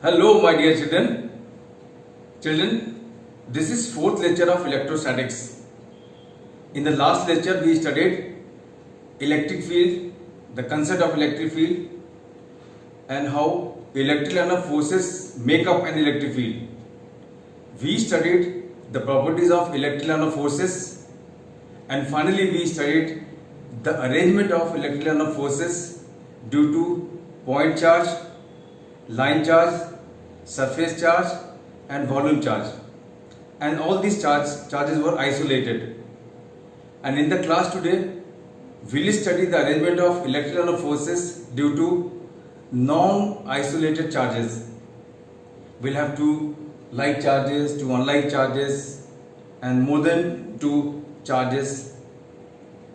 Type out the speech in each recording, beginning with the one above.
Hello, my dear children. This is fourth lecture of electrostatics. In the last lecture, we studied electric field, the concept of electric field, and how electrical forces make up an electric field. We studied the properties of electrical forces, and finally, we studied the arrangement of electrical forces due to point charge, line charge, surface charge and volume charge, and all these charges were isolated. And in the class today we will study the arrangement of electrical forces due to non-isolated charges. We'll have two like charges, two unlike charges, and more than two charges,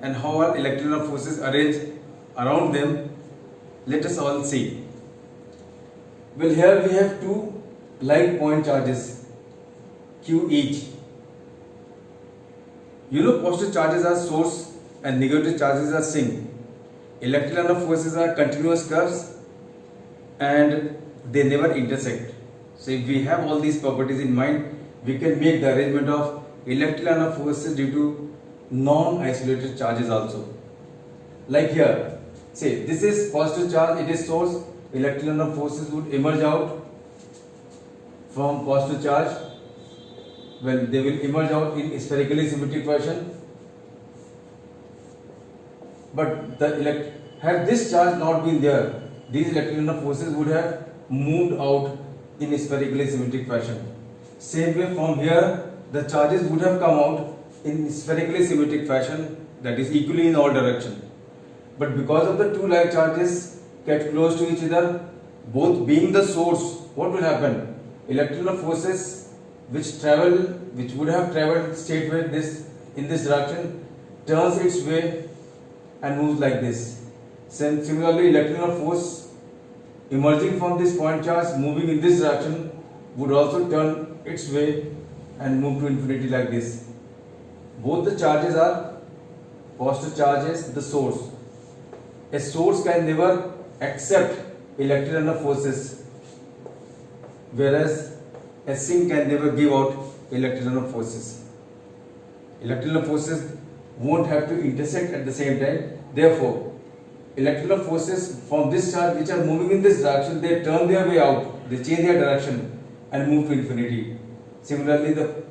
and how are electrical forces arranged around them. Let us all see. Well, here we have two like point charges, Q each. You know, positive charges are source and negative charges are sink. Electrical forces are continuous curves and they never intersect. So if we have all these properties in mind, we can make the arrangement of electrical forces due to non-isolated charges also. Like here, say this is positive charge, it is source. Electrical forces would emerge out from positive charge. Well, they will emerge out in spherically symmetric fashion. But had this charge not been there, these electrical forces would have moved out in spherically symmetric fashion. Same way from here, the charges would have come out in spherically symmetric fashion, that is equally in all directions. But because of the two like charges get close to each other, both being the source, what will happen? Electrical forces which would have traveled straightway in this direction, turns its way and moves like this. Similarly, electrical force emerging from this point charge moving in this direction would also turn its way and move to infinity like this. Both the charges are positive charges, the source. A source can never accept electrical forces, whereas a sink can never give out electrical forces. Electrical forces won't have to intersect at the same time. Therefore, electrical forces from this charge which are moving in this direction, they turn their way out, they change their direction and move to infinity. Similarly, the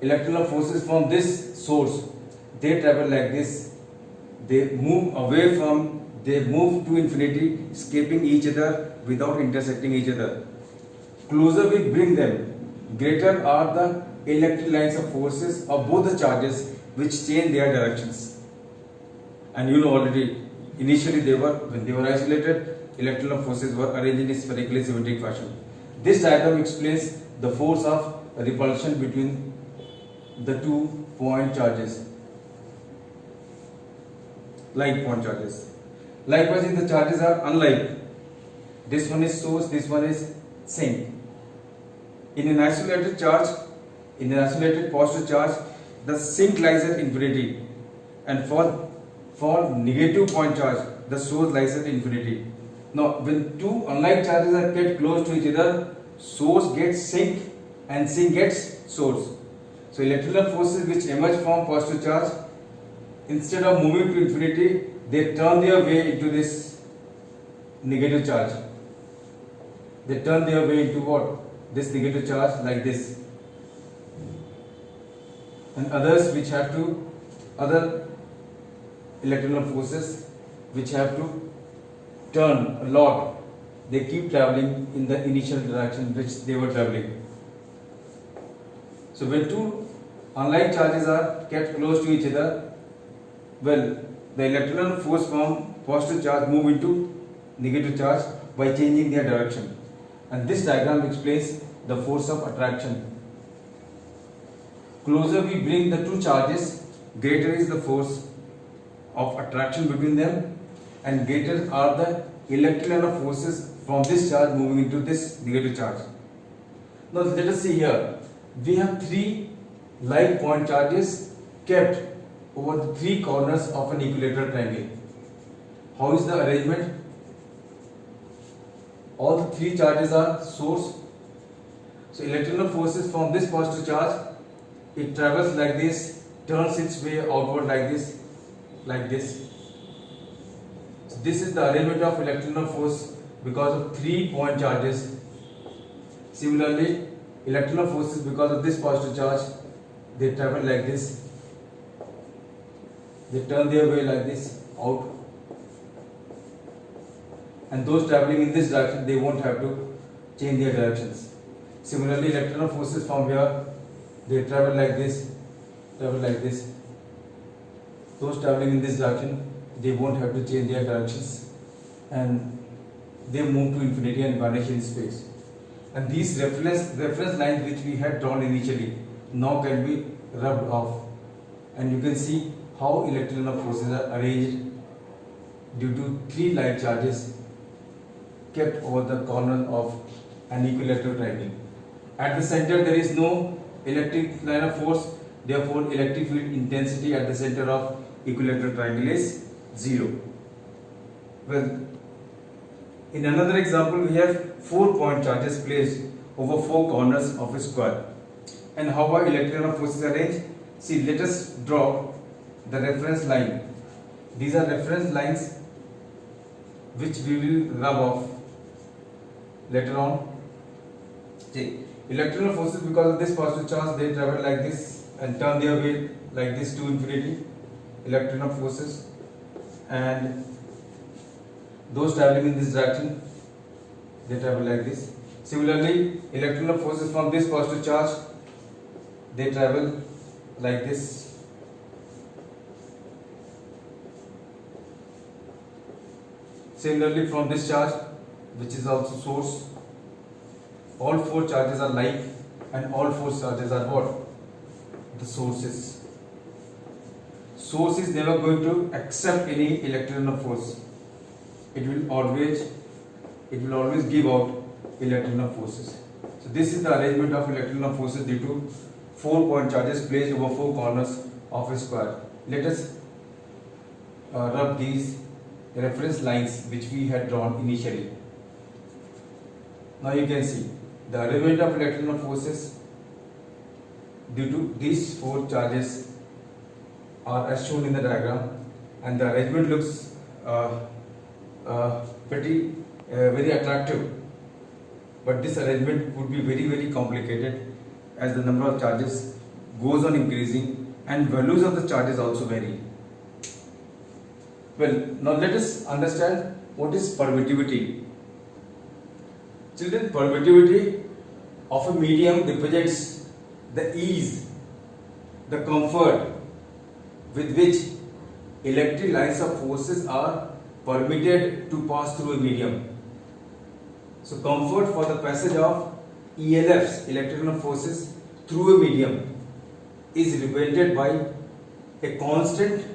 electrical forces from this source, they travel like this, they move to infinity, escaping each other without intersecting each other. Closer we bring them, greater are the electric lines of forces of both the charges which change their directions. And you know already, initially when they were isolated, electrical forces were arranged in spherically symmetric fashion. This diagram explains the force of repulsion between the two point charges, like point charges. Likewise, if the charges are unlike, this one is source, this one is sink. In an isolated positive charge, the sink lies at infinity, and for negative point charge, the source lies at infinity. Now, when two unlike charges are kept close to each other, source gets sink and sink gets source. So, electrical forces which emerge from positive charge, instead of moving to infinity, they turn their way into this negative charge. They turn their way into what? This negative charge like this. And other electrical forces which have to turn a lot, they keep traveling in the initial direction which they were traveling. So when two unlike charges are kept close to each other, well, the electrical force from positive charge move into negative charge by changing their direction. And this diagram explains the force of attraction. Closer we bring the two charges, greater is the force of attraction between them, and greater are the electrical forces from this charge moving into this negative charge. Now let us see here. We have three like point charges kept over the three corners of an equilateral triangle. How is the arrangement? all the three charges are source. So electrical forces from this positive charge, it travels like this, turns its way outward like this, like this. So this is the arrangement of electrical force because of 3 point charges. Similarly, electrical forces because of this positive charge, they travel like this. They turn their way like this out, and those traveling in this direction, they won't have to change their directions. Similarly, electrical forces from here, they travel like this, travel like this. Those traveling in this direction, they won't have to change their directions, and they move to infinity and vanish in space. And these reference lines which we had drawn initially now can be rubbed off, and you can see how electrical forces are arranged due to 3 like charges kept over the corner of an equilateral triangle. At the center there is no electric line of force, therefore electric field intensity at the center of equilateral triangle is 0. Well, in another example we have 4 point charges placed over 4 corners of a square. And how are electrical forces arranged? See, let us draw the reference line. These are reference lines which we will rub off later on. See, electrical forces because of this positive charge, they travel like this and turn their way like this to infinity. Electrical forces, and those traveling in this direction, they travel like this. Similarly, electrical forces from this positive charge, they travel like this. Similarly, from this charge, which is also source, all 4 charges are like, and all 4 charges are what? The sources. Source is never going to accept any electrical force. It will always give out electrical forces. So this is the arrangement of electrical forces due to 4 point charges placed over 4 corners of a square. Let us rub these reference lines which we had drawn initially. Now you can see the arrangement of electrical forces due to these 4 charges are as shown in the diagram, and the arrangement looks pretty very attractive, but this arrangement would be very complicated as the number of charges goes on increasing and values of the charges also vary. Well, now let us understand what is permittivity. Children, permittivity of a medium represents the ease, the comfort with which electric lines of forces are permitted to pass through a medium. So comfort for the passage of ELFs, electrical forces, through a medium is represented by a constant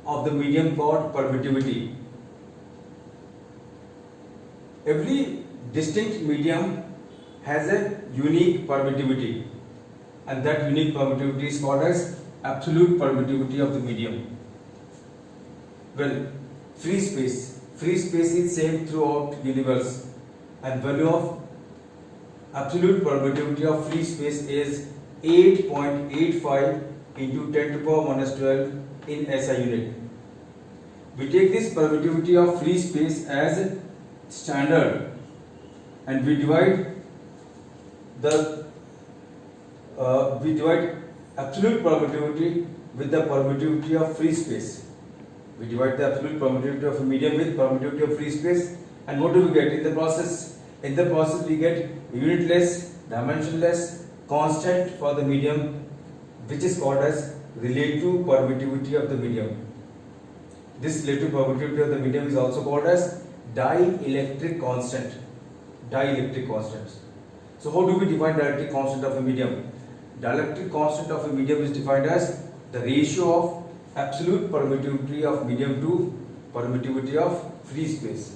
of the medium called permittivity. Every distinct medium has a unique permittivity, and that unique permittivity is called as absolute permittivity of the medium. Well, free space is same throughout universe, and value of absolute permittivity of free space is 8.85 into 10 to the power minus 12 in SI unit. We take this permittivity of free space as standard, and we divide absolute permittivity with the permittivity of free space. We divide the absolute permittivity of a medium with permittivity of free space, and what do we get in the process? In the process we get unitless, dimensionless constant for the medium, which is called as relative permittivity of the medium. This relative permittivity of the medium is also called as dielectric constant. Dielectric constants. So how do we define dielectric constant of a medium? Dielectric constant of a medium is defined as the ratio of absolute permittivity of medium to permittivity of free space.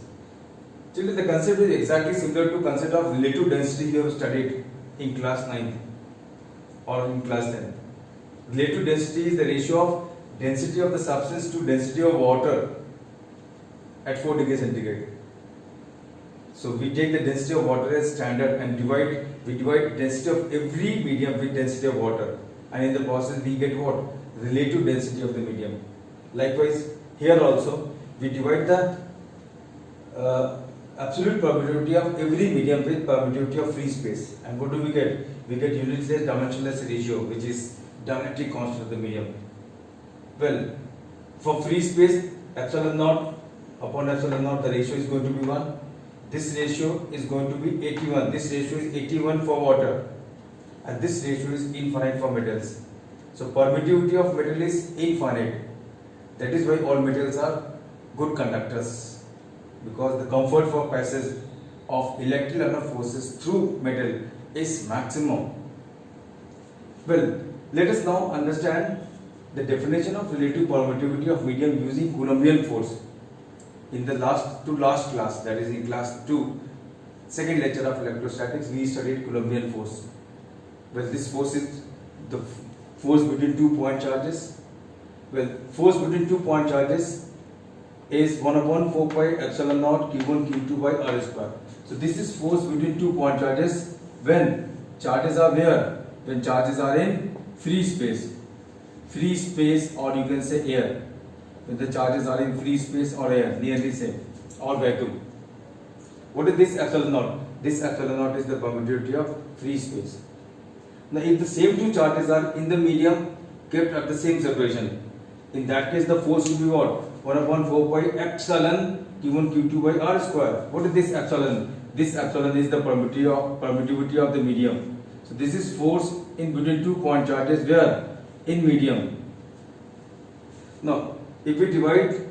Children, the concept is exactly similar to concept of relative density we have studied in class 9 or in class 10. Relative density is the ratio of density of the substance to density of water at 4 degrees centigrade. So we take the density of water as standard and we divide density of every medium with density of water, and in the process we get what? Relative density of the medium. Likewise, here also we divide the absolute permittivity of every medium with permittivity of free space, and what do we get? We get unitless dimensionless ratio, which is dielectric constant of the medium. Well, for free space, epsilon naught upon epsilon naught, the ratio is going to be 1. This ratio is going to be 81. This ratio is 81 for water, and this ratio is infinite for metals. So permittivity of metal is infinite. That is why all metals are good conductors, because the comfort for passage of electrical forces through metal is maximum. Well, let us now understand the definition of relative permittivity of medium using Coulombian force. In the last class, that is in class 2, second lecture of electrostatics, we studied Coulombian force. Well, this force is the force between 2 point charges. Well, force between 2 point charges is 1 upon 4 pi epsilon naught q1 q2 by r square. So this is force between 2 point charges when charges are where? When charges are in free space. Free space, or you can say air. When the charges are in free space or air, nearly same, or vacuum. What is this epsilon naught? This epsilon naught is the permittivity of free space. Now, if the same two charges are in the medium kept at the same separation, in that case the force will be what? 1 upon 4 pi epsilon q1 q2 by r square. What is this epsilon? This epsilon is the permittivity of the medium. So this is force in between 2 point charges where? In medium. Now, if we divide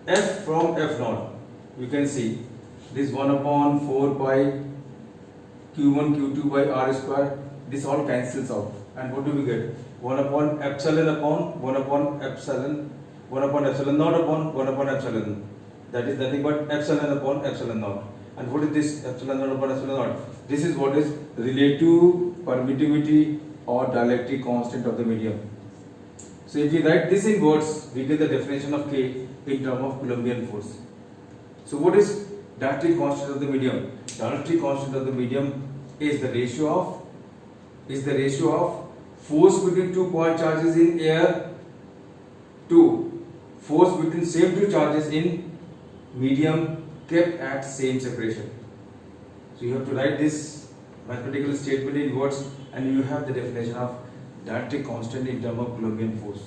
F from F naught, you can see this 1 upon 4 pi q1 q2 by r square, this all cancels out, and what do we get? 1 upon epsilon upon 1 upon epsilon, 1 upon epsilon naught upon 1 upon epsilon. That is nothing but epsilon upon epsilon naught. And what is this epsilon naught upon epsilon naught? This is what is relative permittivity or dielectric constant of the medium. So if we write this in words, we get the definition of K in terms of Coulombian force. So what is dielectric constant of the medium? Dielectric constant of the medium is the ratio of force between 2 point charges in air to force between same two charges in medium kept at same separation. So you have to write this mathematical statement in words, and you have the definition of dielectric constant in terms of Coulombian force.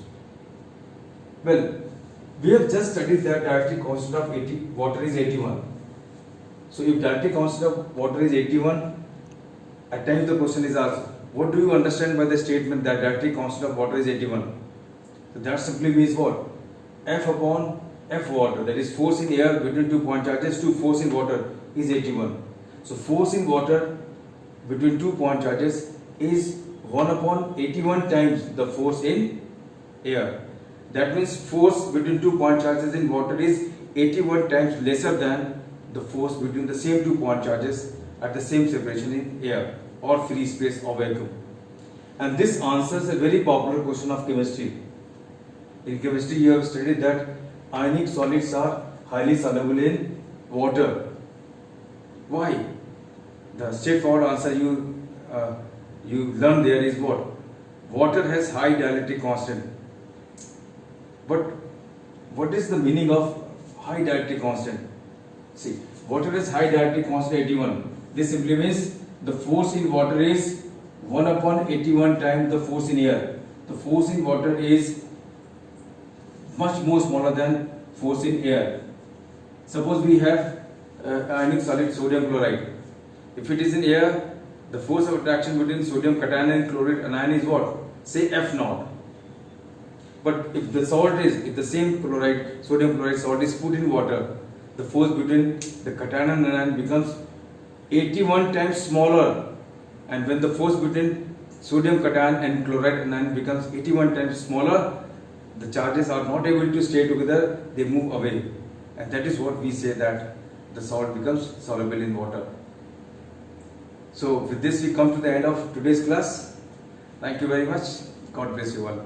Well, we have just studied that dielectric constant of water is 81. So if dielectric constant of water is 81, at times the question is asked, what do you understand by the statement that dielectric constant of water is 81? So that simply means what? F upon F water, that is force in air between 2 point charges to force in water, is 81. So force in water between 2 point charges is 1 upon 81 times the force in air. That means force between 2 point charges in water is 81 times lesser than the force between the same 2 point charges at the same separation in air or free space or vacuum. And this answers a very popular question of chemistry. In chemistry, you have studied that ionic solids are highly soluble in water. Why? The straightforward answer you learn there is what? Water has high dielectric constant. But what is the meaning of high dielectric constant? See, water has high dielectric constant 81. This simply means the force in water is 1 upon 81 times the force in air. The force in water is much more smaller than force in air. Suppose we have ionic solid sodium chloride. If it is in air, the force of attraction between sodium cation and chloride anion is what? Say F naught. But if the same sodium chloride salt is put in water, the force between the cation and anion becomes 81 times smaller. And when the force between sodium cation and chloride anion becomes 81 times smaller, the charges are not able to stay together, they move away. And that is what we say that the salt becomes soluble in water. So with this we come to the end of today's class. Thank you very much. God bless you all.